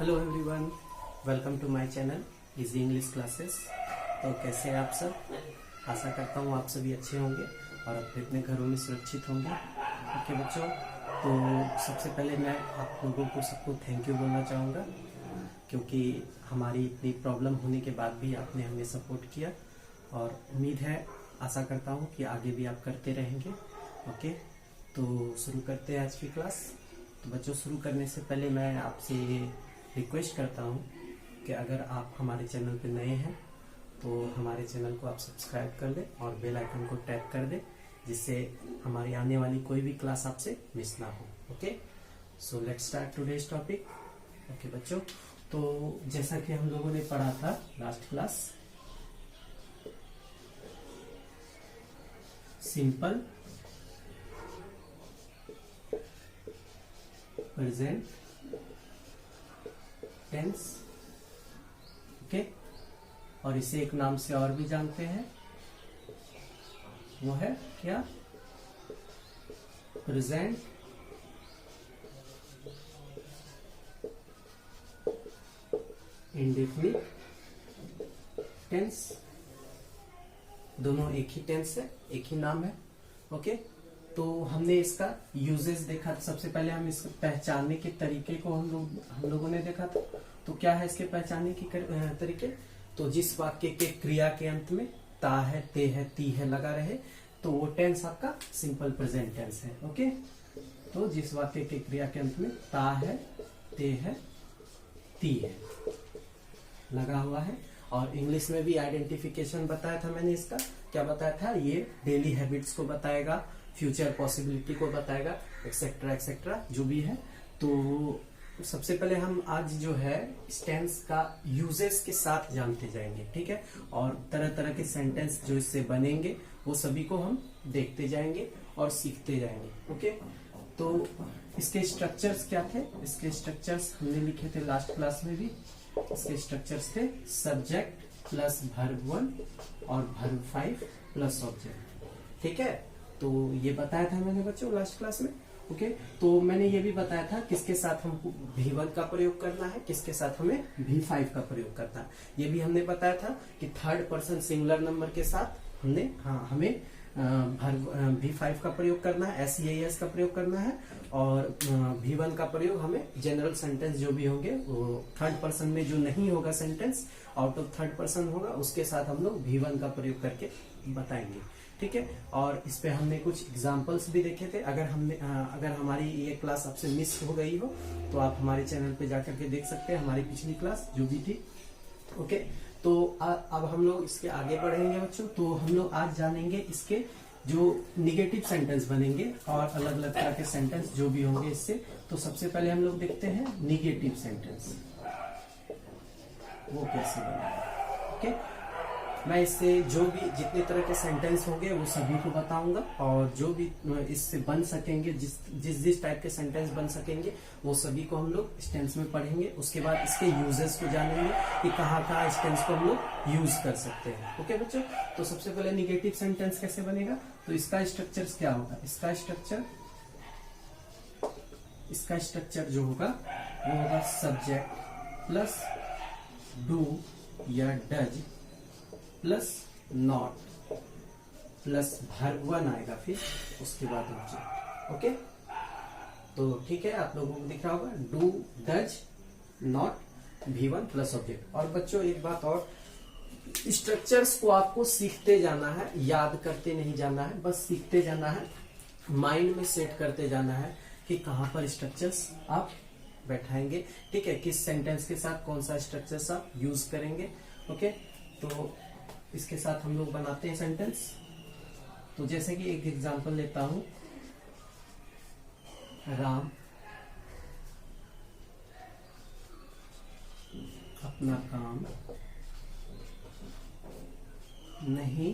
Hello everyone, welcome to my channel easy English classes. तो कैसे हैं आप सब? आशा करता हूँ आप सभी अच्छे होंगे और अपने अपने घरों में सुरक्षित होंगे। ओके बच्चों, तो सबसे पहले मैं आप लोगों को सबको थैंक यू बोलना चाहूँगा, क्योंकि हमारी इतनी प्रॉब्लम होने के बाद भी आपने हमें सपोर्ट किया और उम्मीद है, आशा करता हूँ कि आगे भी आप करते रहेंगे। ओके, तो शुरू करते हैं आज की क्लास। तो बच्चों, शुरू करने से पहले मैं आपसे रिक्वेस्ट करता हूँ कि अगर आप हमारे चैनल पर नए हैं तो हमारे चैनल को आप सब्सक्राइब कर लें और बेल आइकन को टैप कर दें, जिससे हमारी आने वाली कोई भी क्लास आपसे मिस ना हो। Okay, so let's start today's topic. Okay बच्चों, तो जैसा कि हम लोगों ने पढ़ा था last class, simple present tense. Okay, और इसे एक नाम से और भी जानते हैं, वो है क्या? Present indefinite tense. दोनों एक ही टेंस है, एक ही नाम है। ओके, तो हमने इसका यूजेस देखा था। सबसे पहले हम इसको पहचानने के तरीके को हम लोगों ने देखा था। तो क्या है इसके पहचानने के तरीके? तो जिस वाक्य के क्रिया के अंत में ता है, ते है, ती है लगा रहे, तो वो टेंस आपका सिंपल प्रेजेंट टेंस है। ओके, तो जिस वाक्य के क्रिया के अंत में ता है, ते है, ती है लगा हुआ है। और इंग्लिश में भी आइडेंटिफिकेशन बताया था मैंने। इसका क्या बताया था? ये डेली हैबिट्स को बताएगा, फ्यूचर पॉसिबिलिटी को बताएगा, एक्सेट्रा एक्सेट्रा जो भी है। तो सबसे पहले हम आज जो है इस टेंस का यूजेस के साथ जानते जाएंगे, ठीक है। और तरह तरह के सेंटेंस जो इससे बनेंगे वो सभी को हम देखते जाएंगे और सीखते जाएंगे। ओके, तो इसके स्ट्रक्चर्स क्या थे? इसके स्ट्रक्चर्स हमने लिखे थे लास्ट क्लास में भी। इसके स्ट्रक्चर्स थे सब्जेक्ट प्लस वर्ब 1 और वर्ब 5 प्लस ऑब्जेक्ट, ठीक है। तो ये बताया था मैंने बच्चों लास्ट क्लास में। ओके, तो मैंने ये भी बताया था किसके साथ हमको V1 का प्रयोग करना है, किसके साथ हमें V5 का प्रयोग करना है। ये भी हमने बताया था कि थर्ड पर्सन सिंगुलर नंबर के साथ हमें V5 का प्रयोग करना है, SEAS का प्रयोग करना है। और V1 का प्रयोग हमें जनरल सेंटेंस जो भी होंगे, वो थर्ड पर्सन में जो नहीं होगा sentence, out of third person होगा, उसके साथ हम लोग V1 का प्रयोग करके बताएंगे, ठीक है। और इस पे हमने कुछ एग्जांपल्स भी देखे थे। अगर हमारी ये क्लास आपसे मिस हो गई हो तो आप हमारे चैनल पे जाकर के देख सकते हैं हमारी पिछली क्लास जो भी थी। ओके, तो अब हम लोग इसके आगे बढ़ेंगे बच्चों। तो हम लोग आज जानेंगे इसके जो निगेटिव सेंटेंस बनेंगे और अलग अलग तरह के सेंटेंस जो भी होंगे इससे। तो सबसे पहले हम लोग देखते हैं निगेटिव सेंटेंस, वो कैसे बनेगा। ओके, मैं इससे जो भी जितने तरह के सेंटेंस होंगे वो सभी को बताऊंगा, और जो भी इससे बन सकेंगे, जिस टाइप के सेंटेंस बन सकेंगे वो सभी को हम लोग इस टेंस में पढ़ेंगे। उसके बाद इसके यूजेस को जानेंगे कि कहाँ कहाँ इस टेंस को हम लोग यूज कर सकते हैं। ओके बच्चों, तो सबसे पहले निगेटिव सेंटेंस कैसे बनेगा? तो इसका स्ट्रक्चर क्या होगा? इसका स्ट्रक्चर जो होगा वो होगा सब्जेक्ट प्लस डू या does plus not plus verb 1 आएगा, फिर उसके बाद ऑब्जेक्ट। ओके, तो ठीक है, आप लोगों को दिख रहा होगा do, does, not, V1 plus object. और बच्चों एक बात और, स्ट्रक्चर्स को आपको सीखते जाना है, याद करते नहीं जाना है, बस सीखते जाना है, माइंड में सेट करते जाना है कि कहाँ पर स्ट्रक्चर्स आप बैठाएंगे, ठीक है, किस सेंटेंस के साथ कौन सा स्ट्रक्चर्स आप यूज करेंगे। ओके, तो इसके साथ हम लोग बनाते हैं सेंटेंस। तो जैसे कि एक एग्जांपल लेता हूं, राम अपना काम नहीं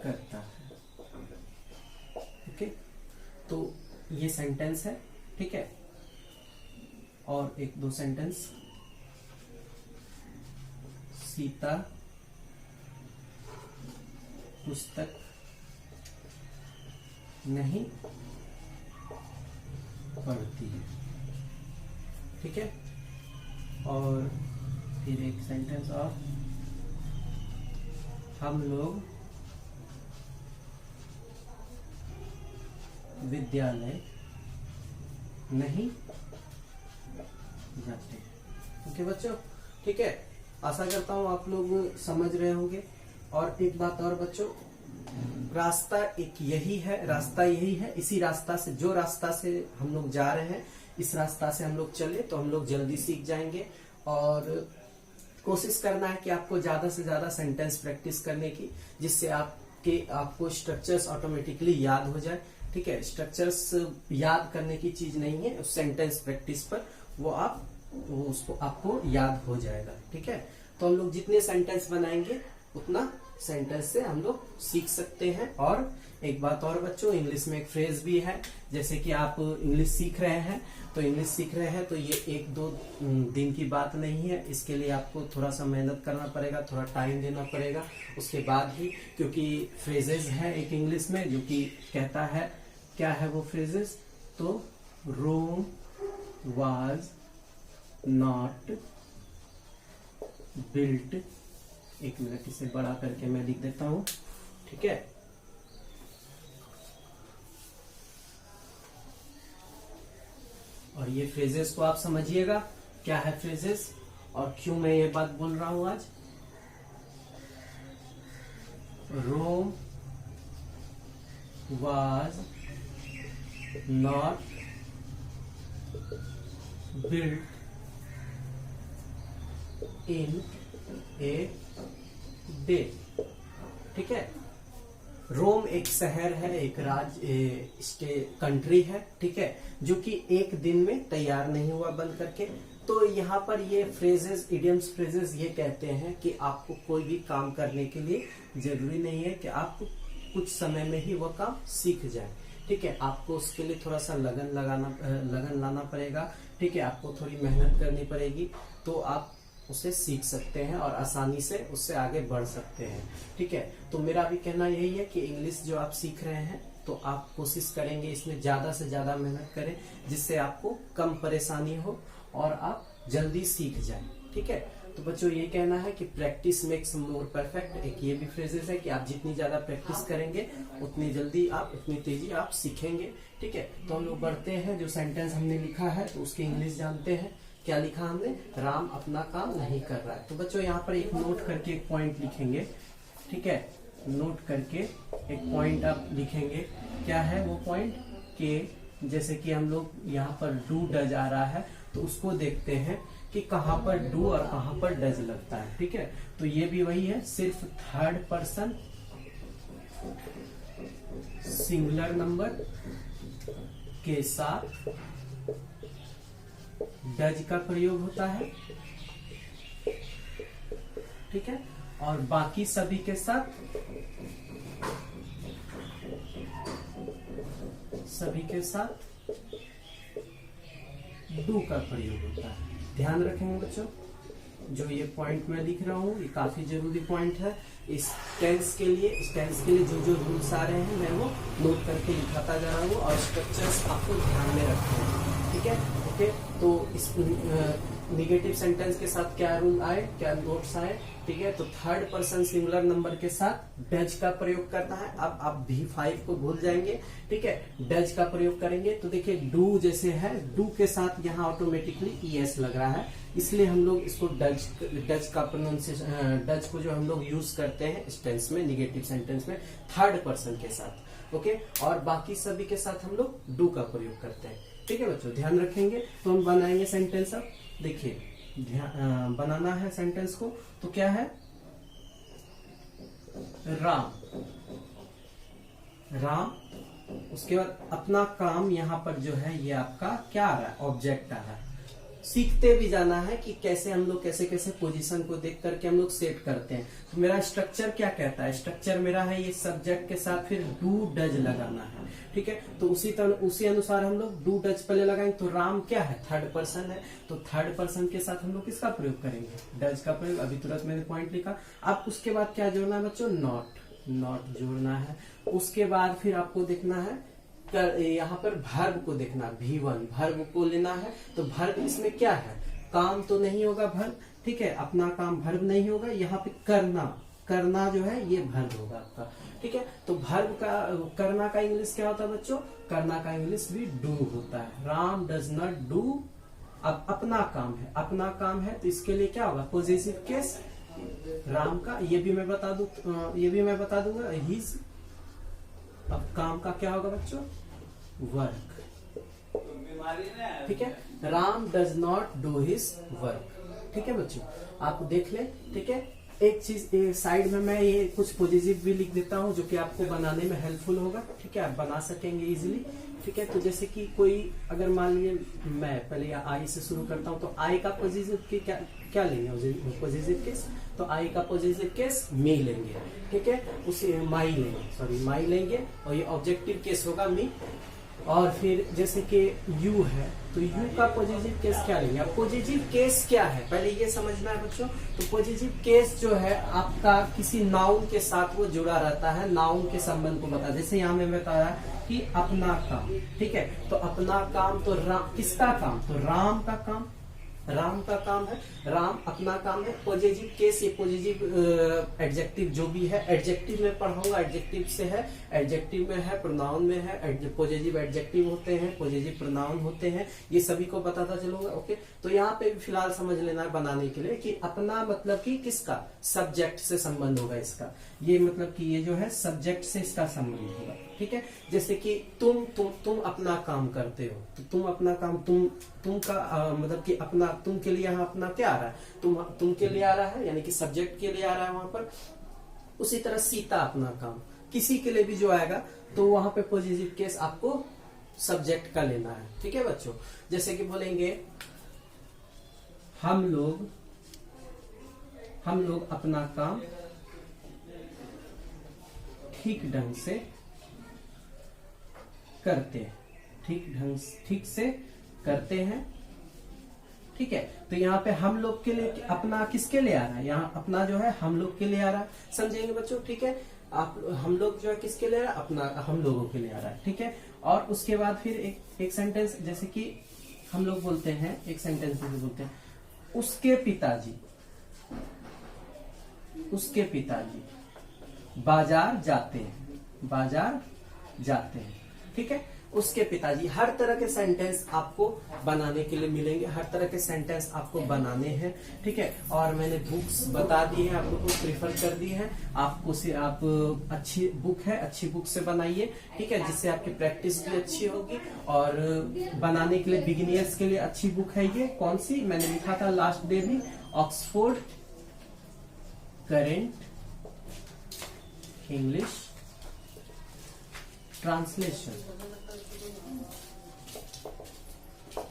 करता है। ओके, तो ये सेंटेंस है, ठीक है। और एक दो सेंटेंस, सीता पुस्तक नहीं पड़ती है। ठीक है। और फिर एक सेंटेंस और, हम लोग विद्यालय नहीं जाते। ओके बच्चों, ठीक है। आशा करता हूँ आप लोग समझ रहे होंगे। और एक बात और बच्चों, रास्ता एक यही है, रास्ता यही है। इसी रास्ता से, जो रास्ता से हम लोग जा रहे हैं, इस रास्ता से हम लोग चले तो हम लोग जल्दी सीख जाएंगे। और कोशिश करना है कि आपको ज्यादा से ज्यादा सेंटेंस प्रैक्टिस करने की, जिससे आपको स्ट्रक्चर्स ऑटोमेटिकली याद हो जाए। ठीक है, स्ट्रक्चर्स याद करने की चीज नहीं है, उस सेंटेंस प्रैक्टिस पर वो उसको आपको याद हो जाएगा। ठीक है, तो हम लोग जितने सेंटेंस बनाएंगे उतना सेंटेंस से हम लोग सीख सकते हैं। और एक बात और बच्चों, इंग्लिश में एक फ्रेज भी है। जैसे कि आप इंग्लिश सीख रहे हैं, तो ये एक दो दिन की बात नहीं है। इसके लिए आपको थोड़ा सा मेहनत करना पड़ेगा, थोड़ा टाइम देना पड़ेगा। उसके बाद ही, क्योंकि फ्रेजेस है एक इंग्लिश में जो कि कहता है, क्या है वो फ्रेजेस, तो रोम वाज नॉट बिल्ट, एक मिनट इसे बड़ा करके मैं लिख देता हूं। ठीक है, और ये फ्रेजेस को आप समझिएगा, क्या है फ्रेजेस और क्यों मैं ये बात बोल रहा हूं आज। Rome was not built in a day. ठीक है, रोम एक शहर है, एक राज्य, कंट्री है। ठीक है, जो कि एक दिन में तैयार नहीं हुआ बन करके। तो यहाँ पर ये फ्रेजेस, इडियम्स फ्रेजेस ये कहते हैं कि आपको कोई भी काम करने के लिए जरूरी नहीं है कि आप कुछ समय में ही वह काम सीख जाए। ठीक है, आपको उसके लिए थोड़ा सा लगन लाना पड़ेगा। ठीक है, आपको थोड़ी मेहनत करनी पड़ेगी, तो आप उसे सीख सकते हैं और आसानी से उससे आगे बढ़ सकते हैं। ठीक है, तो मेरा भी कहना यही है कि इंग्लिश जो आप सीख रहे हैं, तो आप कोशिश करेंगे इसमें ज्यादा से ज्यादा मेहनत करें, जिससे आपको कम परेशानी हो और आप जल्दी सीख जाएं। ठीक है, तो बच्चों ये कहना है कि प्रैक्टिस मेक्स मोर परफेक्ट। एक ये भी फ्रेजेस है कि आप जितनी ज्यादा प्रैक्टिस करेंगे उतनी जल्दी आप, उतनी तेजी आप सीखेंगे। ठीक है, तो हम लोग बढ़ते हैं। जो सेंटेंस हमने लिखा है तो उसकी इंग्लिश जानते हैं। क्या लिखा हमने, राम अपना काम नहीं कर रहा है। तो बच्चों यहाँ पर एक नोट करके एक पॉइंट लिखेंगे। ठीक है, नोट करके एक पॉइंट आप लिखेंगे। क्या है वो पॉइंट, के जैसे कि हम लोग यहाँ पर डू डज आ रहा है, तो उसको देखते हैं कि कहाँ पर डू और कहाँ पर डज लगता है। ठीक है, तो ये भी वही है, सिर्फ थर्ड पर्सन सिंगुलर नंबर के साथ डज का प्रयोग होता है। ठीक है, और बाकी सभी के साथ डू का प्रयोग होता है। ध्यान रखेंगे बच्चों, जो ये पॉइंट मैं लिख रहा हूँ ये काफी जरूरी पॉइंट है। इस टेंस के लिए जो जो रूल्स आ रहे हैं मैं वो नोट करके लिखाता जा रहा हूँ, और स्ट्रक्चर्स आपको ध्यान में रखना है। ठीक है, ओके। तो इस निगेटिव सेंटेंस के साथ क्या रूल आए, क्या नोट्स आए। ठीक है, तो थर्ड पर्सन सिंगुलर नंबर के साथ डज का प्रयोग करना है। अब आप V5 को भूल जाएंगे। ठीक है, डज का प्रयोग करेंगे तो देखिए डू जैसे है, डू के साथ यहाँ ऑटोमेटिकली ES लग रहा है, इसलिए हम लोग इसको डज का प्रोनाउंसिएशन, डज को जो हम लोग यूज करते हैं इस टेंस में, निगेटिव सेंटेंस में, थर्ड पर्सन के साथ। ओके, और बाकी सभी के साथ हम लोग डू का प्रयोग करते हैं। ठीक है बच्चों, ध्यान रखेंगे। तो हम बनाएंगे सेंटेंस। अब देखिए, बनाना है सेंटेंस को, तो क्या है, राम, उसके बाद अपना काम, यहाँ पर जो है ये आपका क्या आ रहा है, ऑब्जेक्ट आ रहा है। सीखते भी जाना है कि कैसे हम लोग कैसे कैसे पोजीशन को देख करके हम लोग सेट करते हैं। तो मेरा स्ट्रक्चर क्या कहता है, स्ट्रक्चर मेरा है ये सब्जेक्ट के साथ फिर डू डज लगाना है। ठीक है, तो उसी अनुसार हम लोग डू डज पहले लगाएंगे। तो राम क्या है, थर्ड पर्सन है, तो थर्ड पर्सन के साथ हम लोग किसका प्रयोग करेंगे, डज का प्रयोग। अभी तुरंत मैंने पॉइंट लिखा। अब उसके बाद क्या जोड़ना है बच्चों, नॉट जोड़ना है। उसके बाद फिर आपको देखना है यहाँ पर भर्ब को देखना, V1 भर्ब को लेना है। तो भर्ब इसमें क्या है, काम तो नहीं होगा भर्ब, ठीक है, अपना काम भर्ब नहीं होगा, यहाँ पे करना, करना जो है ये भर्ब होगा आपका, ठीक है। तो भर्ब का करना का इंग्लिश क्या होता है बच्चों, करना का इंग्लिश भी डू होता है। राम डज नॉट डू, अब अपना काम है, अपना काम है तो इसके लिए क्या होगा, पॉजिटिव केस राम का, ये भी मैं बता दूंगा हिज। अब काम का क्या होगा बच्चों, वर्क, ठीक है। Ram does not do his work, ठीक है बच्चों, आप देख ले, ठीक है। एक चीज साइड में मैं ये कुछ पॉजिटिव भी लिख देता हूँ जो कि आपको बनाने में हेल्पफुल होगा, ठीक है, आप बना सकेंगे इजीली, ठीक है। तो जैसे कि कोई अगर मान लीजिए मैं पहले आई से शुरू करता हूँ, तो आई का पॉजिटिव की क्या लेंगे, पॉजिटिव केस, तो आई का पॉजिटिव केस मी लेंगे, ठीक है, उसे माई लेंगे और ये ऑब्जेक्टिव केस होगा मी। और फिर जैसे कि यू है तो यू का पॉजिटिव केस क्या लेंगे, अब पॉजिटिव केस क्या है पहले ये समझना है बच्चों। तो पॉजिटिव केस जो है आपका किसी नाउन के साथ वो जुड़ा रहता है, नाउन के संबंध को बता, जैसे यहाँ में बताया कि अपना काम, ठीक है, तो अपना काम तो किसका काम, तो राम का काम, राम का काम है, राम अपना काम है। पॉजिटिव केस, ये पॉजिटिव एडजेक्टिव जो भी है, एडजेक्टिव में पढ़ाऊंगा, एडजेक्टिव से है, एडजेक्टिव में है, प्रोनाउन में है, पॉजिटिव एडजेक्टिव होते हैं, पॉजिटिव प्रोनाउन होते हैं, ये सभी को बताता चलूंगा, ओके। तो यहाँ पे फिलहाल समझ लेना है बनाने के लिए कि अपना मतलब कि किसका, सब्जेक्ट से संबंध होगा इसका, ये मतलब कि ये जो है सब्जेक्ट से इसका संबंध होगा, ठीक है। जैसे कि तुम अपना काम करते हो, तो तुम अपना काम, तुम का मतलब कि अपना, तुम के लिए यहाँ अपना क्या आ रहा है, तुम के लिए आ रहा है, यानी कि सब्जेक्ट के लिए आ रहा है वहां पर। उसी तरह सीता अपना काम, किसी के लिए भी जो आएगा तो वहां पे पॉजिटिव केस आपको सब्जेक्ट का लेना है, ठीक है बच्चों। जैसे कि बोलेंगे हम लोग अपना काम ठीक ढंग से करते हैं, ठीक से करते हैं, ठीक है। तो यहाँ पे हम लोग के लिए अपना किसके लिए आ रहा है, यहाँ अपना जो है हम लोग के लिए आ रहा है, समझेंगे बच्चों, ठीक है। आप हम लोग जो है किसके लिए आ रहा है, अपना हम लोगों के लिए आ रहा है, ठीक है। और उसके बाद फिर एक सेंटेंस, जैसे कि हम लोग बोलते हैं, एक सेंटेंस बोलते हैं उसके पिताजी बाजार जाते हैं, ठीक है। उसके पिताजी, हर तरह के सेंटेंस आपको बनाने के लिए मिलेंगे, हर तरह के सेंटेंस आपको बनाने हैं, ठीक है। और मैंने बुक्स बता दी है, आप लोगों को प्रीफर कर दी है, आपको से आप अच्छी बुक है, अच्छी बुक से बनाइए, ठीक है, जिससे आपकी प्रैक्टिस भी अच्छी होगी। और बनाने के लिए बिगिनियर्स के लिए अच्छी बुक है ये, कौन सी मैंने लिखा था लास्ट डे में, ऑक्सफोर्ड करेंट इंग्लिश ट्रांसलेशन,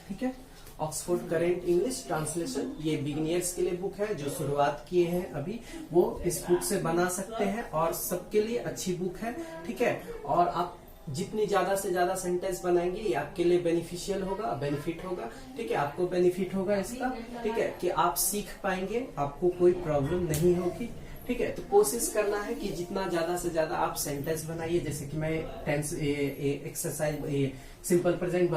ठीक है। ऑक्सफोर्ड करेंट इंग्लिश ट्रांसलेशन, ये बिगिनियर्स के लिए बुक है, जो शुरुआत किए हैं अभी वो इस बुक से बना सकते हैं और सबके लिए अच्छी बुक है, ठीक है। और आप जितनी ज्यादा से ज्यादा सेंटेंस बनाएंगे ये आपके लिए बेनिफिशियल होगा, बेनिफिट होगा, ठीक है, आपको बेनिफिट होगा इसका, ठीक है, कि आप सीख पाएंगे, आपको कोई प्रॉब्लम नहीं होगी, ठीक है। तो कोशिश करना है कि जितना ज्यादा से ज्यादा आप सेंटेंस बनाइए, जैसे कि मैं टेंस एक्सरसाइज सिंपल प्रेजेंट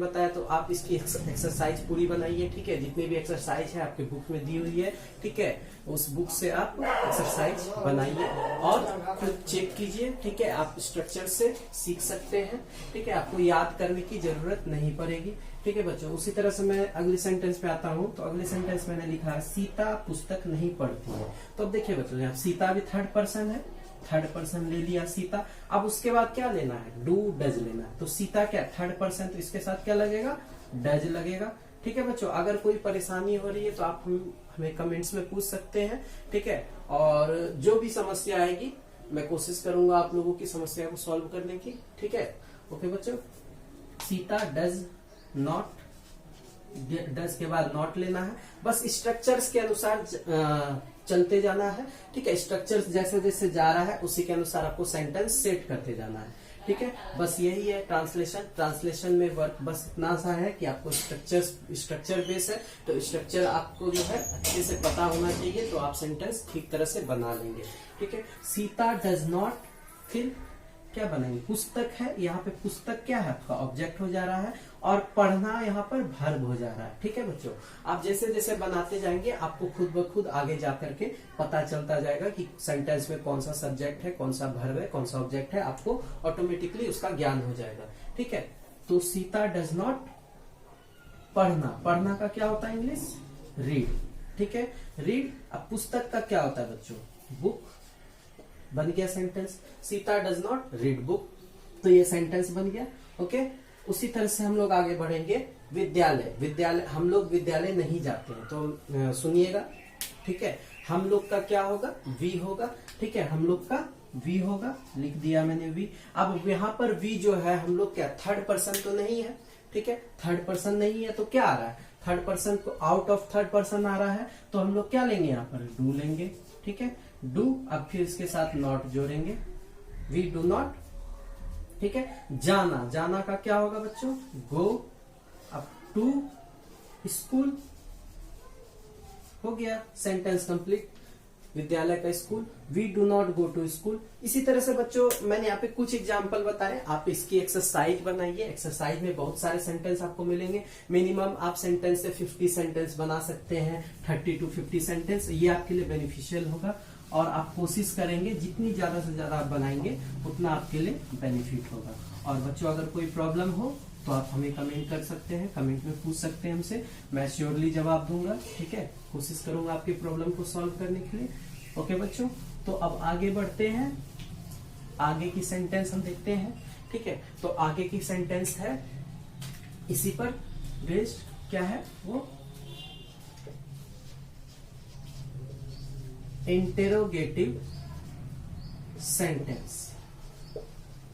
बताया, तो आप इसकी एक्सरसाइज पूरी बनाइए, ठीक है। जितनी भी एक्सरसाइज है आपके बुक में दी हुई है, ठीक है, उस बुक से आप एक्सरसाइज बनाइए और खुद चेक कीजिए, ठीक है। आप स्ट्रक्चर से सीख सकते हैं, ठीक है, आपको याद करने की जरूरत नहीं पड़ेगी, ठीक है बच्चों। उसी तरह से मैं अगले सेंटेंस पे आता हूँ, तो अगले सेंटेंस मैंने लिखा है सीता पुस्तक नहीं पढ़ती है। तो अब देखिए बच्चों, यहाँ सीता भी थर्ड पर्सन है, थर्ड पर्सन ले लिया सीता। अब उसके बाद क्या लेना है, डू डज लेना है। तो सीता क्या थर्ड पर्सन, तो इसके साथ क्या लगेगा, डज लगेगा, ठीक है बच्चों। अगर कोई परेशानी हो रही है तो आप हमें कमेंट्स में पूछ सकते हैं, ठीक है। और जो भी समस्या आएगी मैं कोशिश करूंगा आप लोगों की समस्या को सॉल्व करने की, ठीक है। ओके बच्चों, सीता डज नॉट, डज के बाद नॉट लेना है, बस स्ट्रक्चर्स के अनुसार चलते जाना है, ठीक है। स्ट्रक्चर्स जैसे जैसे जा रहा है उसी के अनुसार आपको सेंटेंस सेट करते जाना है, ठीक है। बस यही है ट्रांसलेशन में वर्क बस इतना सा है कि आपको स्ट्रक्चर बेस है, तो स्ट्रक्चर आपको जो है अच्छे से पता होना चाहिए, तो आप सेंटेंस ठीक तरह से बना लेंगे, ठीक है। सीता डज नॉट, फिर क्या बनाएंगे, पुस्तक है, यहाँ पे पुस्तक क्या है आपका ऑब्जेक्ट हो जा रहा है, और पढ़ना यहाँ पर वर्ब हो जा रहा है। ठीक है बच्चों, आप जैसे जैसे बनाते जाएंगे आपको खुद ब खुद आगे जा करके पता चलता जाएगा कि सेंटेंस में कौन सा सब्जेक्ट है, कौन सा वर्ब है, कौन सा ऑब्जेक्ट है, आपको ऑटोमेटिकली उसका ज्ञान हो जाएगा। ठीक है, तो सीता डज नॉट पढ़ना, पढ़ना का क्या होता है इंग्लिश, रीड। ठीक है, रीड। अब पुस्तक का क्या होता है बच्चों, बुक। बन गया sentence, Sita does not read book, तो ये सेंटेंस बन गया। ओके, उसी तरह से हम लोग आगे बढ़ेंगे। विद्यालय, विद्यालय, हम लोग विद्यालय नहीं जाते हैं, तो सुनिएगा। ठीक है, हम लोग का क्या होगा, वी होगा। ठीक है, हम लोग का वी होगा, लिख दिया मैंने वी। अब यहाँ पर वी जो है हम लोग क्या, थर्ड पर्सन तो नहीं है। ठीक है, थर्ड पर्सन नहीं है तो क्या आ रहा है, थर्ड पर्सन को आउट ऑफ थर्ड पर्सन आ रहा है, तो हम लोग क्या लेंगे यहाँ पर, डू लेंगे। ठीक है, डू। अब फिर इसके साथ नॉट जोड़ेंगे, वी डू नॉट। ठीक है, जाना, जाना का क्या होगा बच्चों, गो। अब टू स्कूल हो गया, सेंटेंस कंप्लीट। विद्यालय का school, we do not go to school. इसी तरह से बच्चों मैंने यहाँ पे कुछ एग्जाम्पल बताए, आप इसकी एक्सरसाइज बनाइए। एक्सरसाइज में बहुत सारे सेंटेंस आपको मिलेंगे। मिनिमम आप सेंटेंस से 50 सेंटेंस बना सकते हैं, 30 to 50 सेंटेंस। ये आपके लिए बेनिफिशियल होगा, और आप कोशिश करेंगे जितनी ज्यादा से ज्यादा आप बनाएंगे उतना आपके लिए बेनिफिट होगा। और बच्चों अगर कोई प्रॉब्लम हो तो आप हमें कमेंट कर सकते हैं, कमेंट में पूछ सकते हैं हमसे, मैं श्योरली जवाब दूंगा। ठीक है, कोशिश करूंगा आपकी प्रॉब्लम को सॉल्व करने के लिए। ओके बच्चों, तो अब आगे बढ़ते हैं, आगे की सेंटेंस हम देखते हैं। ठीक है, तो आगे की सेंटेंस है इसी पर बेस्ड, क्या है वो, इंटेरोगेटिव सेंटेंस।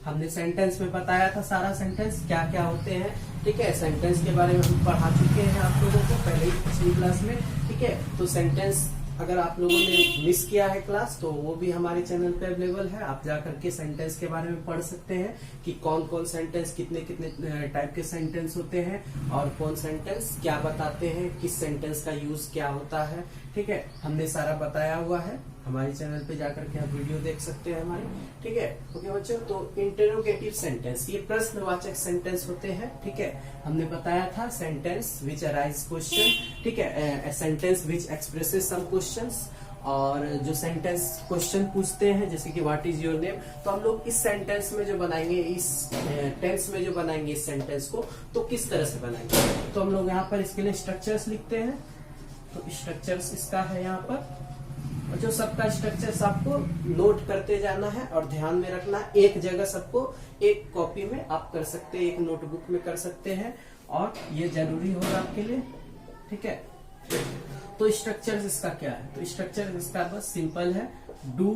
हमने सेंटेंस में बताया था सारा सेंटेंस क्या क्या होते हैं। ठीक है, सेंटेंस के बारे में हम पढ़ा चुके हैं आप लोगों को पहले ही पिछली क्लास में। ठीक है, तो सेंटेंस अगर आप लोगों ने मिस किया है क्लास तो वो भी हमारे चैनल पे अवेलेबल है, आप जा करके सेंटेंस के बारे में पढ़ सकते हैं कि कौन कौन सेंटेंस, कितने कितने टाइप के सेंटेंस होते हैं, और कौन सेंटेंस क्या बताते हैं, किस सेंटेंस का यूज क्या होता है। ठीक है, हमने सारा बताया हुआ है, हमारे चैनल पे जाकर के आप वीडियो देख सकते हैं हमारी। ठीक है, ओके बच्चों, तो इंटरोगेटिव सेंटेंस, ये प्रश्नवाचक सेंटेंस होते हैं। ठीक है, हमने बताया था सेंटेंस विच अराइज क्वेश्चन। ठीक है, sentence which expresses some questions, और जो सेंटेंस क्वेश्चन पूछते हैं जैसे कि व्हाट इज योर नेम, तो हम लोग इस सेंटेंस में जो बनाएंगे, इस टेंस में जो बनाएंगे इस सेंटेंस को, तो किस तरह से बनाएंगे, तो हम लोग यहाँ पर इसके लिए स्ट्रक्चर्स लिखते हैं। तो स्ट्रक्चर्स इसका है यहाँ पर, और जो सबका स्ट्रक्चर्स आपको नोट करते जाना है और ध्यान में रखना, एक जगह सबको एक कॉपी में आप कर सकते हैं, एक नोटबुक में कर सकते हैं, और ये जरूरी होगा आपके लिए। ठीक है, तो स्ट्रक्चर्स इसका क्या है, तो स्ट्रक्चर इसका बस सिंपल है, डू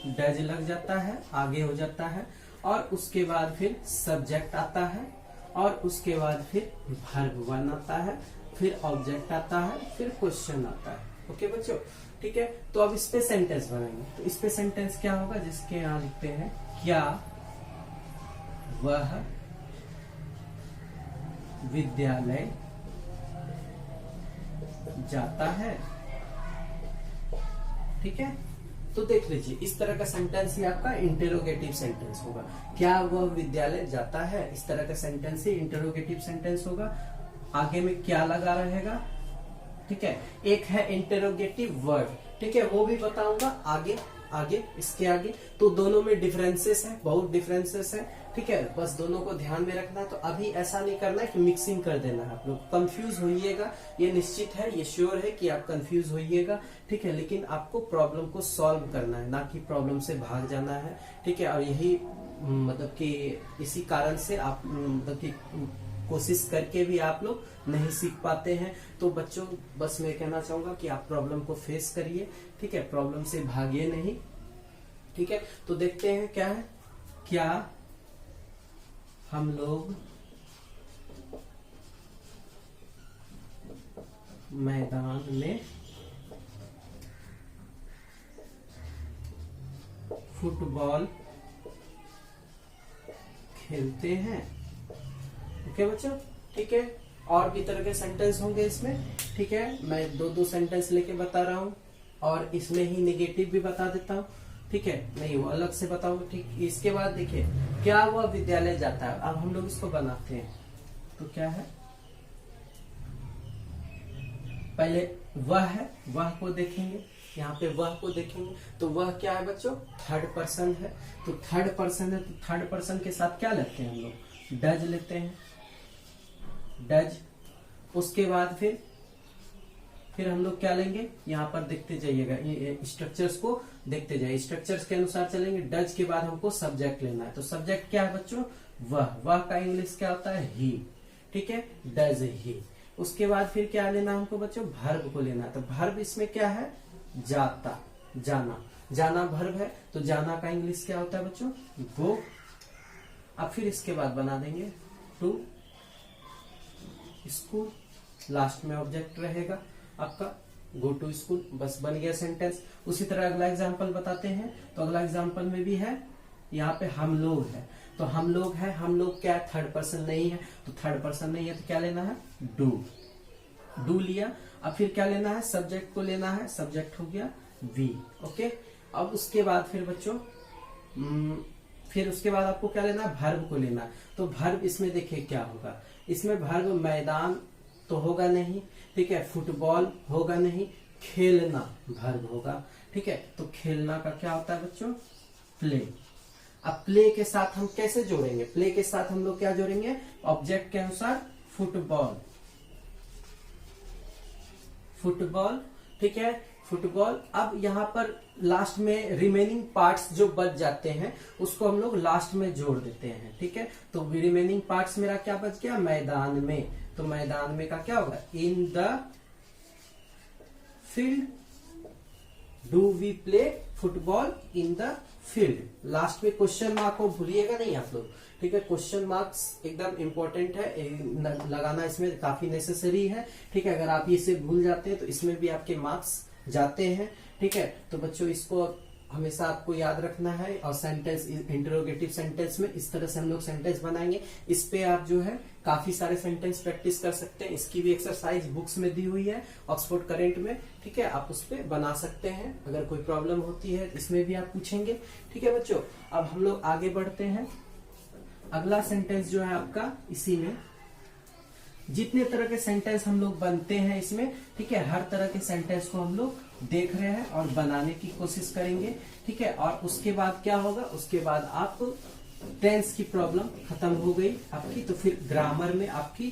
डज लग जाता है, आगे हो जाता है, और उसके बाद फिर सब्जेक्ट आता है, और उसके बाद फिर वर्ब वन आता है, फिर ऑब्जेक्ट आता है, फिर क्वेश्चन आता है। ओके बच्चों, ठीक है, तो अब इस पे सेंटेंस बनाएंगे। तो इस पे सेंटेंस क्या होगा, जिसके यहाँ लिखते हैं, क्या वह विद्यालय जाता है। ठीक है, तो देख लीजिए, इस तरह का सेंटेंस ही आपका इंटेरोगेटिव सेंटेंस होगा। क्या वह विद्यालय जाता है, इस तरह का सेंटेंस ही इंटेरोगेटिव सेंटेंस होगा। आगे में क्या लगा रहेगा, ठीक है, एक है इंटेरोगेटिव वर्ड। ठीक है, वो भी बताऊंगा आगे आगे इसके आगे। तो दोनों में डिफरेंसेस है, बहुत डिफरेंसेस है। ठीक है, बस दोनों को ध्यान में रखना है। तो अभी ऐसा नहीं करना है कि मिक्सिंग कर देना है, आप लोग कंफ्यूज होइएगा, ये निश्चित है, ये श्योर है कि आप कंफ्यूज होइएगा। ठीक है, लेकिन आपको प्रॉब्लम को सॉल्व करना है, ना कि प्रॉब्लम से भाग जाना है। ठीक है, और यही मतलब कि इसी कारण से आप मतलब कि कोशिश करके भी आप लोग नहीं सीख पाते हैं। तो बच्चों बस मैं कहना चाहूंगा कि आप प्रॉब्लम को फेस करिए। ठीक है, प्रॉब्लम से भागिए नहीं। ठीक है, तो देखते हैं क्या है, क्या हम लोग मैदान में फुटबॉल खेलते हैं। ओके बच्चों, ठीक है, और भी तरह के सेंटेंस होंगे इसमें। ठीक है, मैं दो दो सेंटेंस लेके बता रहा हूँ, और इसमें ही नेगेटिव भी बता देता हूँ। ठीक है, नहीं वो अलग से बताओगे। ठीक, इसके बाद देखिए क्या वह विद्यालय जाता है। अब हम लोग इसको बनाते हैं, तो क्या है, पहले वह है, वह को देखेंगे, यहाँ पे वह को देखेंगे, तो वह क्या है बच्चों, थर्ड पर्सन है। तो थर्ड पर्सन है, तो थर्ड पर्सन के साथ क्या लेते हैं हम लोग, डज लेते हैं, डज। उसके बाद फिर हम लोग क्या लेंगे, यहाँ पर देखते जाइएगा, ये स्ट्रक्चर्स को देखते जाइए, स्ट्रक्चर्स के अनुसार चलेंगे। डज के बाद हमको सब्जेक्ट लेना है, तो सब्जेक्ट क्या है बच्चों, वह का इंग्लिश क्या होता है, ही। ठीक है, डज ही। उसके बाद फिर क्या लेना हमको बच्चों, भर्ब को लेना है। तो भर्ब इसमें क्या है, जाता, जाना, जाना भर्ब है, तो जाना का इंग्लिश क्या होता है बच्चों, गो। अब फिर इसके बाद बना देंगे टू स्कूल, लास्ट में ऑब्जेक्ट रहेगा आपका, गो टू स्कूल, बस बन गया सेंटेंस। उसी तरह अगला एग्जाम्पल बताते हैं। तो अगला एग्जाम्पल में भी है, यहाँ पे हम लोग है, तो हम लोग है, हम लोग क्या है, थर्ड पर्सन नहीं है, तो थर्ड पर्सन नहीं है तो क्या लेना है, डू, डू लिया। अब फिर क्या लेना है, सब्जेक्ट को लेना है, सब्जेक्ट हो गया वी। ओके, अब उसके बाद फिर बच्चों फिर उसके बाद आपको क्या लेना है, भर्ब को लेना है। तो भर्ब इसमें देखिए क्या होगा, इसमें भर्ब मैदान तो होगा नहीं, ठीक है, फुटबॉल होगा नहीं, खेलना भर्ब होगा। ठीक है, तो खेलना का क्या होता है बच्चों, प्ले। अब प्ले के साथ हम कैसे जोड़ेंगे, प्ले के साथ हम लोग क्या जोड़ेंगे, ऑब्जेक्ट के अनुसार फुटबॉल, फुटबॉल। ठीक है, फुटबॉल। अब यहाँ पर लास्ट में रिमेनिंग पार्ट्स जो बच जाते हैं उसको हम लोग लास्ट में जोड़ देते हैं। ठीक है, तो रिमेनिंग पार्ट्स मेरा क्या बच गया, मैदान में, तो मैदान में का क्या होगा, in the field do we play football in the field. Last में क्वेश्चन मार्क को भूलिएगा नहीं आप लोग। ठीक है, क्वेश्चन मार्क्स एकदम इंपॉर्टेंट है, लगाना इसमें काफी नेसेसरी है। ठीक है, अगर आप इसे भूल जाते हैं तो इसमें भी आपके मार्क्स जाते हैं। ठीक है, तो बच्चों इसको हमेशा आपको याद रखना है। और सेंटेंस, इंटरोगेटिव सेंटेंस में इस तरह से हम लोग सेंटेंस बनाएंगे। इस पे आप जो है काफी सारे सेंटेंस प्रैक्टिस कर सकते हैं। इसकी भी एक्सरसाइज बुक्स में दी हुई है, ऑक्सफोर्ड करेंट में। ठीक है, आप उस पे बना सकते हैं। अगर कोई प्रॉब्लम होती है इसमें भी आप पूछेंगे। ठीक है बच्चों, अब हम लोग आगे बढ़ते हैं। अगला सेंटेंस जो है आपका, इसी में जितने तरह के सेंटेंस हम लोग बनते हैं इसमें, ठीक है, हर तरह के सेंटेंस को हम लोग देख रहे हैं और बनाने की कोशिश करेंगे। ठीक है, और उसके बाद क्या होगा, उसके बाद आप टेंस की प्रॉब्लम खत्म हो गई आपकी, तो फिर ग्रामर में आपकी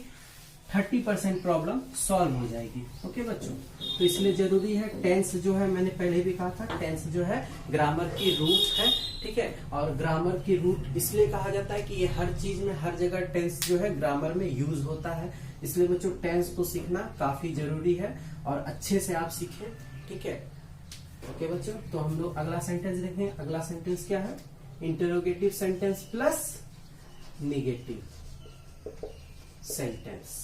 30% प्रॉब्लम सॉल्व हो जाएगी। ओके बच्चों, तो इसलिए जरूरी है टेंस जो है, मैंने पहले भी कहा था, टेंस जो है ग्रामर की रूट है। ठीक है, और ग्रामर की रूट इसलिए कहा जाता है कि ये हर चीज में, हर जगह टेंस जो है ग्रामर में यूज होता है। इसलिए बच्चों टेंस को सीखना काफी जरूरी है और अच्छे से आप सीखें। ठीक है, ओके बच्चों, तो हम लोग अगला सेंटेंस देखें। अगला सेंटेंस क्या है, interrogative sentence plus negative sentence.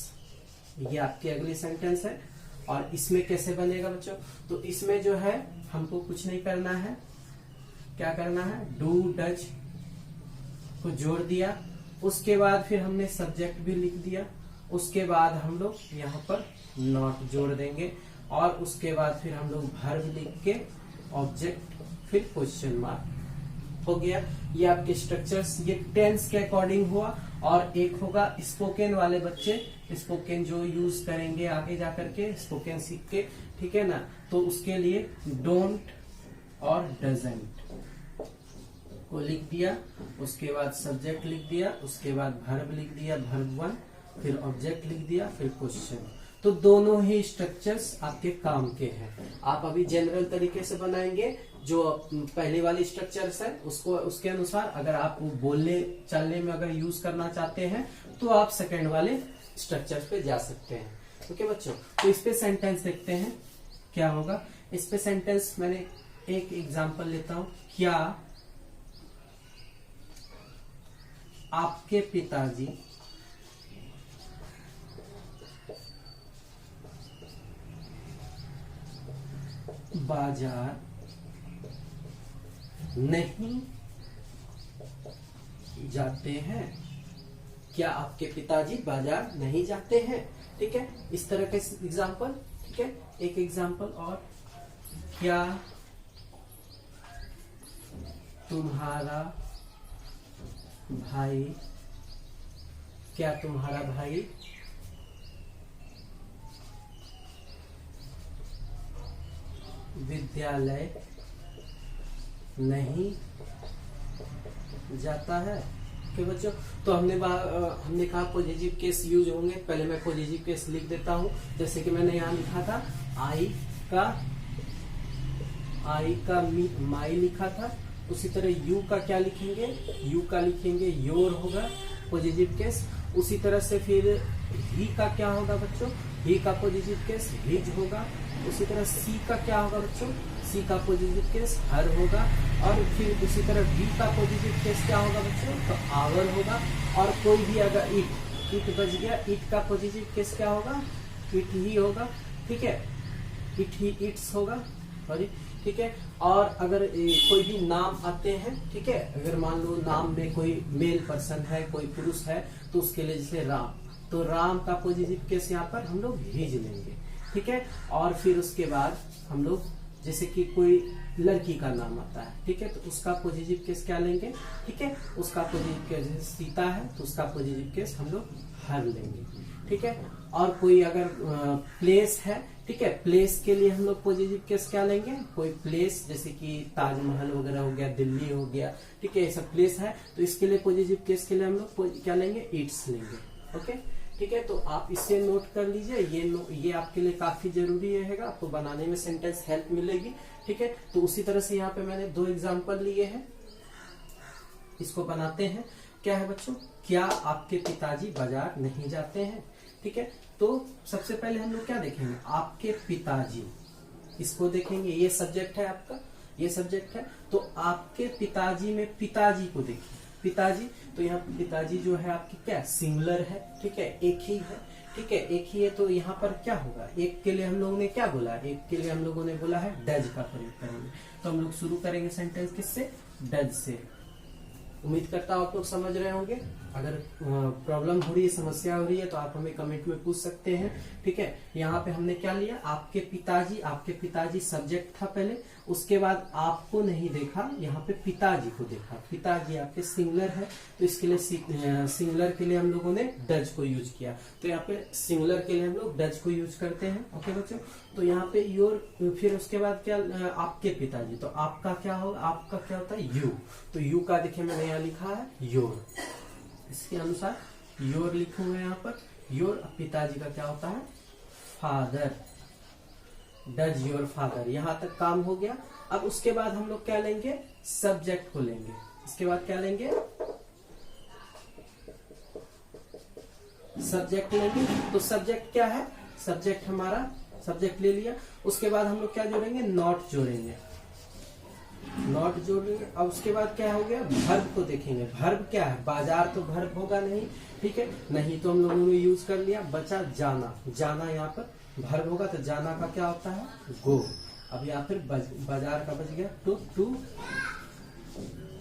ये आपकी अगली सेंटेंस है। और इसमें कैसे बनेगा बच्चों, तो इसमें जो है हमको कुछ नहीं करना है। क्या करना है, डू डज को जोड़ दिया, उसके बाद फिर हमने सब्जेक्ट भी लिख दिया, उसके बाद हम लोग यहाँ पर नॉट जोड़ देंगे, और उसके बाद फिर हम लोग वर्ब लिख के ऑब्जेक्ट, फिर क्वेश्चन मार्क हो गया। ये आपके स्ट्रक्चर्स, ये टेंस के अकॉर्डिंग हुआ। और एक होगा स्पोकन वाले बच्चे, स्पोकन जो यूज करेंगे आगे जाकर के, स्पोकन सीख के, ठीक है ना, तो उसके लिए डोंट और डजंट को लिख दिया, उसके बाद सब्जेक्ट लिख दिया, उसके बाद वर्ब लिख दिया, वर्ब 1, फिर ऑब्जेक्ट लिख दिया, फिर क्वेश्चन। तो दोनों ही स्ट्रक्चर्स आपके काम के हैं। आप अभी जनरल तरीके से बनाएंगे, जो पहले वाली स्ट्रक्चर्स है उसको, उसके अनुसार अगर आप बोलने चलने में अगर यूज करना चाहते हैं तो आप सेकंड वाले स्ट्रक्चर्स पे जा सकते हैं। ओके बच्चों, तो इस पे सेंटेंस देखते हैं क्या होगा। इस पे सेंटेंस मैंने एक एग्जांपल लेता हूं, क्या आपके पिताजी बाजार नहीं जाते हैं? क्या आपके पिताजी बाजार नहीं जाते हैं? ठीक है, इस तरह के एग्जाम्पल। ठीक है, एक एग्जाम्पल और, क्या तुम्हारा भाई, क्या तुम्हारा भाई विद्यालय नहीं जाता है? ओके बच्चों, तो हमने कहा पॉजिटिव केस यूज होंगे। पहले मैं पॉजिटिव केस लिख देता हूं, जैसे कि मैंने यहाँ लिखा था आई का माई लिखा था। उसी तरह यू का क्या लिखेंगे, यू का लिखेंगे योर होगा पॉजिटिव केस। उसी तरह से फिर ही का क्या होगा बच्चों, ही का पॉजिटिव केस हिज होगा। उसी तरह सी का क्या होगा बच्चों, सी का पॉजिटिव केस हर होगा। और फिर उसी तरह वी का पॉजिटिव केस क्या होगा बच्चों, तो आवर होगा। और कोई भी अगर इट बच गया, इट का पॉजिटिव केस क्या होगा, इट ही होगा। ठीक है, इट ही इट्स होगा। सॉरी, ठीक है। और अगर कोई भी नाम आते हैं, ठीक है, अगर मान लो नाम में कोई मेल पर्सन है, कोई पुरुष है, तो उसके लिए जैसे राम, तो राम का पॉजिटिव केस यहाँ पर हम लोग हिज लेंगे। ठीक है। और फिर उसके बाद हम लोग जैसे कि कोई लड़की का नाम आता है, ठीक है, तो उसका पॉजिटिव केस क्या लेंगे, ठीक है, उसका पॉजिटिव केस सीता है तो उसका पॉजिटिव केस हम लोग हर लेंगे। ठीक है। और कोई अगर प्लेस है, ठीक है, प्लेस के लिए हम लोग पॉजिटिव केस क्या लेंगे, कोई प्लेस जैसे कि ताजमहल वगैरह हो गया, दिल्ली हो गया, ठीक है, ये सब प्लेस है, तो इसके लिए पॉजिटिव केस के लिए हम लोग क्या लेंगे, इट्स लेंगे। ओके, ठीक है। तो आप इसे नोट कर लीजिए, ये आपके लिए काफी जरूरी रहेगा, आपको बनाने में सेंटेंस हेल्प मिलेगी। ठीक है। तो उसी तरह से यहाँ पे मैंने 2 एग्जाम्पल लिए हैं, इसको बनाते हैं। क्या है बच्चों, क्या आपके पिताजी बाजार नहीं जाते हैं? ठीक है। तो सबसे पहले हम लोग क्या देखेंगे, आपके पिताजी, इसको देखेंगे, ये सब्जेक्ट है आपका, ये सब्जेक्ट है। तो आपके पिताजी में पिताजी को देखिए, पिताजी, तो यहाँ पिताजी जो है आपकी क्या सिंगुलर है, ठीक है, एक ही है, ठीक है, एक ही है। तो यहाँ पर क्या होगा, एक के लिए हम लोगों ने क्या बोला, एक के लिए हम लोगों ने बोला है डज का प्रयोग करेंगे। तो हम लोग शुरू करेंगे सेंटेंस किससे, डज से। उम्मीद करता हूँ आप लोग समझ रहे होंगे। अगर प्रॉब्लम हो रही है, समस्या हो रही है, तो आप हमें कमेंट में पूछ सकते हैं। ठीक है। यहाँ पे हमने क्या लिया, आपके पिताजी सब्जेक्ट था पहले, उसके बाद आपको नहीं देखा, यहाँ पे पिताजी को देखा। पिताजी आपके सिंगुलर है, तो इसके लिए सिंगुलर के लिए हम लोगों ने डज को यूज किया। तो यहाँ पे सिंगुलर के लिए हम लोग डज को यूज करते हैं। ओके बच्चों, तो यहाँ पे योर, फिर उसके बाद क्या, आपके पिताजी, तो आपका क्या होगा, आपका क्या होता है यू, तो यू का देखिए मैंने यहाँ लिखा है योर, इसके अनुसार योर लिखूंगा यहाँ पर योर। पिताजी का क्या होता है फादर, डज योर फादर। यहां तक काम हो गया। अब उसके बाद हम लोग क्या लेंगे, सब्जेक्ट को लेंगे। इसके बाद क्या लेंगे, सब्जेक्ट लेंगे। तो सब्जेक्ट क्या है, सब्जेक्ट हमारा, सब्जेक्ट ले लिया। उसके बाद हम लोग क्या जोड़ेंगे, नॉट जोड़ेंगे, नॉट जोड़ेंगे। अब उसके बाद क्या हो गया, वर्ब को देखेंगे। वर्ब क्या है, बाजार तो वर्ब होगा नहीं, ठीक है, नहीं तो हम लोगों ने यूज कर लिया। बचा जाना, जाना यहाँ पर वर्ब होगा, तो जाना का क्या होता है गो। अब यहाँ फिर बाजार का बच गया टू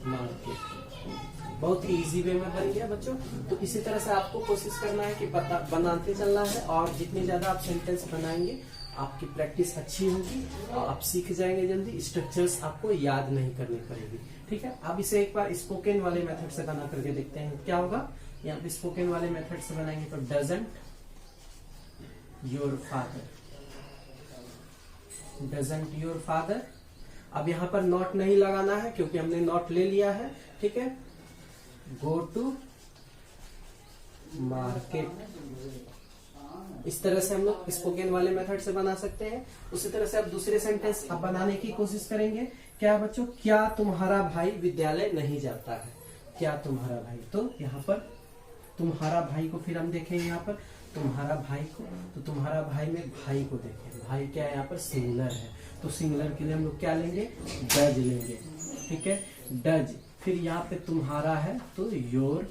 मार्केट। बहुत ही इजी वे में बन गया बच्चों। तो इसी तरह से आपको कोशिश करना है कि बनाते चलना है, और जितनी ज्यादा आप सेंटेंस बनाएंगे आपकी प्रैक्टिस अच्छी होगी और आप सीख जाएंगे जल्दी। स्ट्रक्चर्स आपको याद नहीं करनी पड़ेगी। ठीक है। अब इसे एक बार स्पोकन वाले मेथड से बना करके देखते हैं क्या होगा। यहाँ पे स्पोकन वाले मेथड से बनाएंगे तो doesn't your father, doesn't your father. अब यहाँ पर नॉट नहीं लगाना है क्योंकि हमने नॉट ले लिया है। ठीक है। Go to market. इस तरह से हम लोग स्पोकन वाले मेथड से बना सकते हैं। उसी तरह से अब दूसरे सेंटेंस अब बनाने की कोशिश करेंगे। क्या बच्चों, क्या तुम्हारा भाई विद्यालय नहीं जाता है, क्या तुम्हारा भाई। तो यहाँ पर तुम्हारा भाई को फिर हम देखेंगे, यहाँ पर तुम्हारा भाई को, तो तुम्हारा भाई में भाई को देखें। भाई क्या है, यहाँ पर सिंगुलर है, तो सिंगुलर के लिए हम लोग क्या लेंगे, डज लेंगे। ठीक है, डज। फिर यहाँ पे तुम्हारा है तो your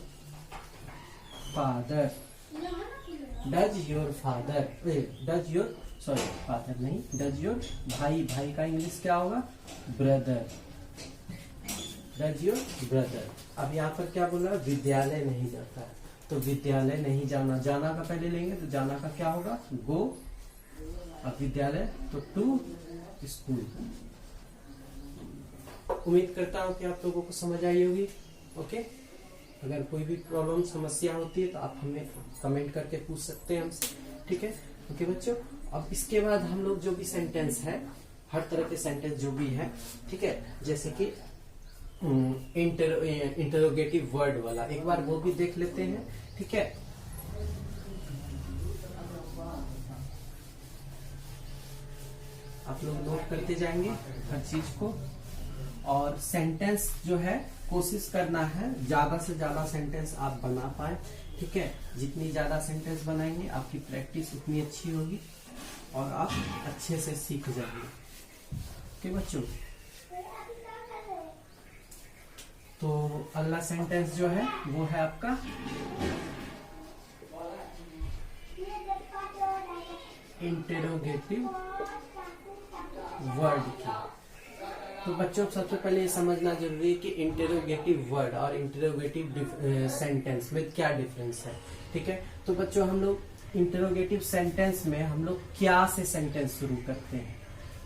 father, does your father, does your, sorry father नहीं, डज योर भाई, भाई का इंग्लिश क्या होगा, ब्रदर, डज योर ब्रदर। अब यहाँ पर क्या बोल रहा है, विद्यालय नहीं जाता है, तो विद्यालय नहीं जाना, जाना का पहले लेंगे, तो जाना का क्या होगा, गो। अब विद्यालय तो टू स्कूल, उम्मीद करता हूँ कि आप लोगों को समझ आई होगी। ओके, अगर कोई भी प्रॉब्लम समस्या होती है तो आप हमें कमेंट करके पूछ सकते हैं हमसे, ठीक है। ओके बच्चों, अब इसके बाद हम लोग जो भी सेंटेंस है, हर तरह के सेंटेंस जो भी है, ठीक है, जैसे कि इंटरोगेटिव वर्ड वाला, एक बार वो भी देख लेते हैं, ठीक है। आप लोग नोट करते जाएंगे हर चीज को, और सेंटेंस जो है कोशिश करना है ज्यादा से ज्यादा सेंटेंस आप बना पाए, ठीक है। जितनी ज्यादा सेंटेंस बनाएंगे आपकी प्रैक्टिस उतनी अच्छी होगी और आप अच्छे से सीख जाएंगे। ओके बच्चों, तो अगला सेंटेंस जो है वो है आपका इंटरोगेटिव वर्ड की। तो बच्चों सबसे पहले ये समझना जरूरी है कि इंटरोगेटिव वर्ड और इंटरोगेटिव सेंटेंस में क्या डिफरेंस है, ठीक है। तो बच्चों हम लोग इंटरोगेटिव सेंटेंस में हम लोग क्या से सेंटेंस शुरू करते हैं,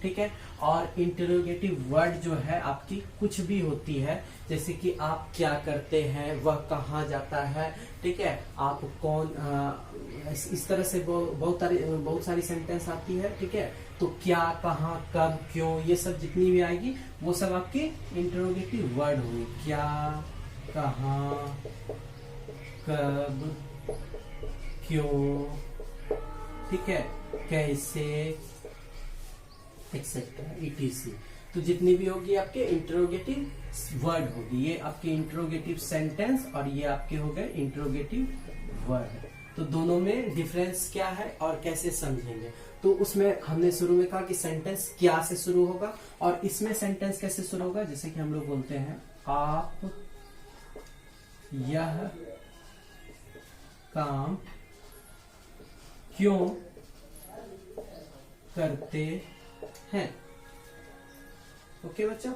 ठीक है। और इंटरोगेटिव वर्ड जो है आपकी कुछ भी होती है, जैसे कि आप क्या करते हैं, वह कहाँ जाता है, ठीक है, आप कौन, इस तरह से बहुत सारी सेंटेंस आती है, ठीक है। तो क्या, कहाँ, कब, क्यों, ये सब जितनी भी आएगी वो सब आपकी इंटरोगेटिव वर्ड होंगे। क्या, कहाँ, कब, क्यों, ठीक है, कैसे, एक्सेट्रा, etc। तो जितनी भी होगी आपके इंटरोगेटिव वर्ड होगी, ये आपके इंटरोगेटिव सेंटेंस और ये आपके हो गए इंटरोगेटिव वर्ड। तो दोनों में डिफरेंस क्या है और कैसे समझेंगे। तो उसमें हमने शुरू में कहा कि सेंटेंस क्या से शुरू होगा, और इसमें सेंटेंस कैसे शुरू होगा, जैसे कि हम लोग बोलते हैं आप यह काम क्यों करते हैं। ओके बच्चों,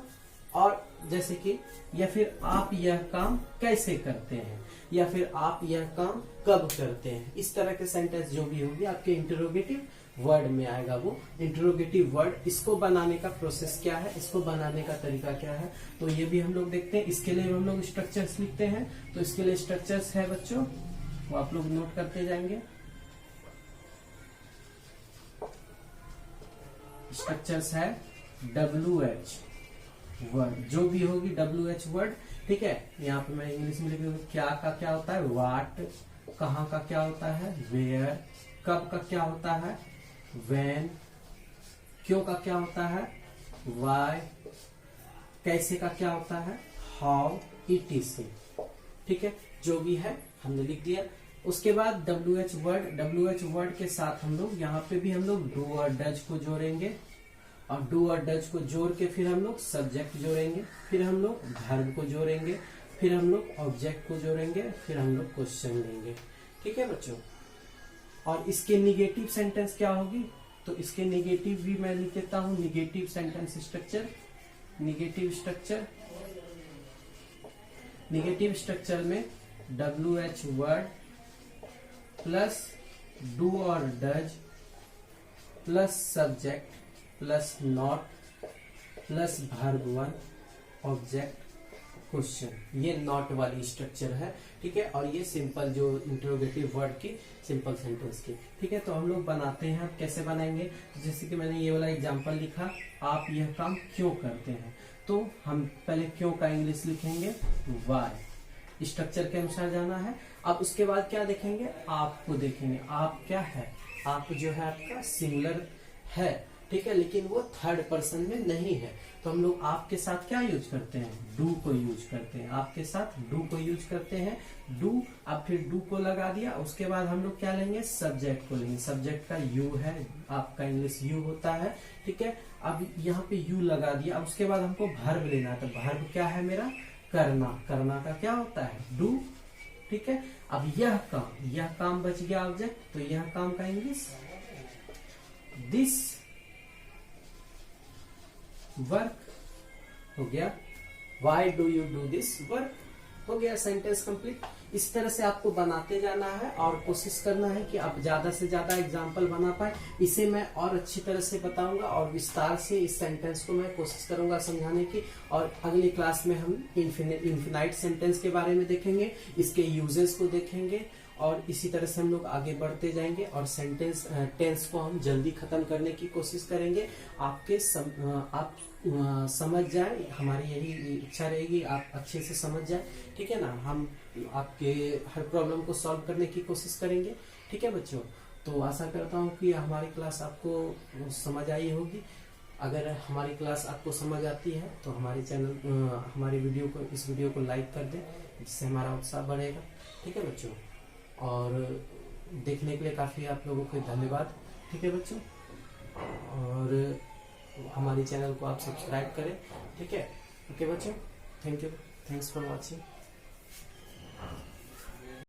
और जैसे कि या फिर आप यह काम कैसे करते हैं, या फिर आप यह काम कब करते हैं। इस तरह के सेंटेंस जो भी होगी आपके इंटरोगेटिव वर्ड में आएगा वो इंटरोगेटिव वर्ड। इसको बनाने का प्रोसेस क्या है, इसको बनाने का तरीका क्या है, तो ये भी हम लोग देखते हैं। इसके लिए हम लोग स्ट्रक्चर्स लिखते हैं, तो इसके लिए स्ट्रक्चर्स है बच्चों, वो आप लोग नोट करते जाएंगे। स्ट्रक्चर्स है WH वर्ड, जो भी होगी WH वर्ड, ठीक है। यहाँ पे मैं इंग्लिश में लिख दूंगा, क्या का क्या होता है व्हाट, कहाँ का क्या होता है वेयर, कब का क्या होता है व्हेन, क्यों का क्या होता है व्हाई, कैसे का क्या होता है हाउ, etc। ठीक है, जो भी है हमने लिख दिया। उसके बाद WH वर्ड के साथ हम लोग यहाँ पे भी हम लोग डू और डज को जोड़ेंगे, और डू और डज को जोड़ के फिर हम लोग सब्जेक्ट जोड़ेंगे, फिर हम लोग वर्ब को जोड़ेंगे, फिर हम लोग ऑब्जेक्ट को जोड़ेंगे, फिर हम लोग क्वेश्चन लेंगे। ठीक है बच्चों, और इसके निगेटिव सेंटेंस क्या होगी, तो इसके निगेटिव भी मैं लिख देता हूं। Negative sentence structure, negative structure में WH वर्ड प्लस डू और does plus subject plus not plus verb 1 object question, ये नॉट वाली स्ट्रक्चर है। ठीक है, और ये सिंपल जो इंटरोगेटिव वर्ड की सिंपल सेंटेंस की। ठीक है, तो हम लोग बनाते हैं, आप कैसे बनाएंगे, जैसे कि मैंने ये वाला एग्जांपल लिखा, आप यह काम क्यों करते हैं, तो हम पहले क्यों का इंग्लिश लिखेंगे वाई, स्ट्रक्चर के अनुसार जाना है। अब उसके बाद क्या देखेंगे, आपको देखेंगे, आप क्या है, आप जो है आपका सिंगुलर है, ठीक है, लेकिन वो थर्ड पर्सन में नहीं है, तो हम लोग आपके साथ क्या यूज करते हैं, डू को यूज करते हैं, आपके साथ डू को यूज करते हैं। डू, अब फिर डू को लगा दिया, उसके बाद हम लोग क्या लेंगे, सब्जेक्ट को लेंगे, सब्जेक्ट का यू है, आपका इंग्लिश यू होता है। ठीक है, अब यहाँ पे यू लगा दिया, अब उसके बाद हमको वर्ब लेना है, तो वर्ब क्या है मेरा करना, करना का क्या होता है डू। ठीक है, अब यह काम बच गया ऑब्जेक्ट, तो यह काम का इंग्लिश दिस वर्क हो गया, why do you do this work, हो गया सेंटेंस कंप्लीट। इस तरह से आपको बनाते जाना है और कोशिश करना है कि आप ज्यादा से ज्यादा एग्जाम्पल बना पाए। इसे मैं और अच्छी तरह से बताऊंगा और विस्तार से इस सेंटेंस को मैं कोशिश करूंगा समझाने की, और अगली क्लास में हम इन्फिनाइट सेंटेंस के बारे में देखेंगे, इसके यूजेस को देखेंगे और इसी तरह से हम लोग आगे बढ़ते जाएंगे और टेंस को हम जल्दी खत्म करने की कोशिश करेंगे। आप समझ जाए, हमारी यही इच्छा रहेगी, आप अच्छे से समझ जाए, ठीक है ना। हम आपके हर प्रॉब्लम को सॉल्व करने की कोशिश करेंगे, ठीक है बच्चों। तो आशा करता हूँ कि हमारी क्लास आपको समझ आई होगी। अगर हमारी क्लास आपको समझ आती है तो हमारे इस वीडियो को लाइक कर दें, जिससे हमारा उत्साह बढ़ेगा, ठीक है बच्चों। और देखने के लिए काफी आप लोगों को धन्यवाद, ठीक है बच्चों। और हमारे चैनल को आप सब्सक्राइब करें, ठीक है। ओके बच्चों, thank you, thanks for watching.